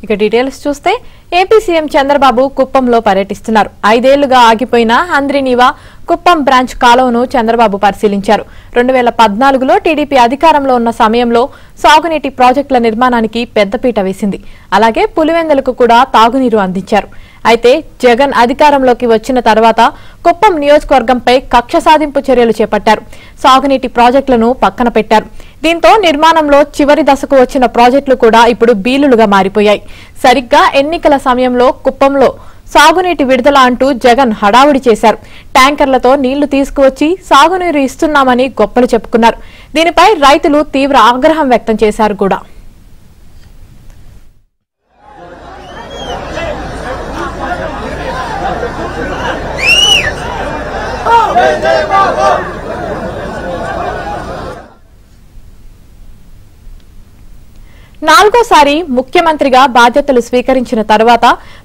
ఇక డీటెయిల్స్ చూస్తే AP CM Chandrababu కుప్పంలో పర్యటిస్తున్నారు. 5 ఏళ్లుగా ఆగిపోయిన హంద్రీనీవా కుప్పం బ్రాంచ్ కాలువను చంద్రబాబు పరిశీలించారు. 2014లో టీడీపీ అధికారంలో ఉన్న సమయంలో సాగునీటి ప్రాజెక్టుల నిర్మాణానికి పెద్దపీట వేసింది. అలాగే పులివెందులకు కూడా తాగునీరు అందించారు. అయితే జగన్ అధికారంలోకి వచ్చిన తర్వాత కుప్పం నియోజకవర్గంపై కక్ష సాధింపు చర్యలు చేపట్టారు. సాగునీటి ప్రాజెక్టులను పక్కన పెట్టారు. దీంతో నిర్మాణంలో చివరి దశకు వచ్చిన ప్రాజెక్టులు కూడా ఇప్పుడు బీలులుగా మారిపోయాయి. సరిగ్గా ఎన్నికల సమయంలో కుప్పంలో సాగునీటి విడుదల అంటూ జగన్ హడావుడి చేశారు. ట్యాంకర్లతో నీళ్లు తీసుకువచ్చి సాగునీరు ఇస్తున్నామని గొప్పలు చెప్పుకున్నారు. దీనిపై రైతులు తీవ్ర ఆగ్రహం వ్యక్తం చేశారు కూడా. నాలుగోసారి ముఖ్యమంత్రిగా బాధ్యతలు స్వీకరించిన తర్వాత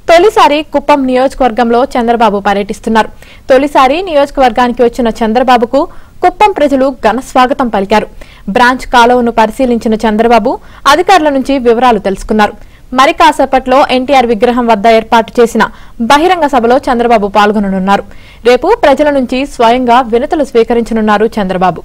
తొలిసారి కుప్పం నియోజకవర్గంలో చంద్రబాబు పర్యటిస్తున్నారు. తొలిసారి నియోజకవర్గానికి వచ్చిన చంద్రబాబుకు కుప్పం ప్రజలు ఘన స్వాగతం పలికారు. బ్రాంచ్ కాలువను పరిశీలించిన చంద్రబాబు అధికారుల నుంచి వివరాలు తెలుసుకున్నారు. మరి కాసేపట్లో ఎన్టీఆర్ విగ్రహం వద్ద ఏర్పాటు చేసిన బహిరంగ సభలో చంద్రబాబు పాల్గొననున్నారు. రేపు ప్రజల నుంచి స్వయంగా వినతులు స్వీకరించనున్నారు చంద్రబాబు.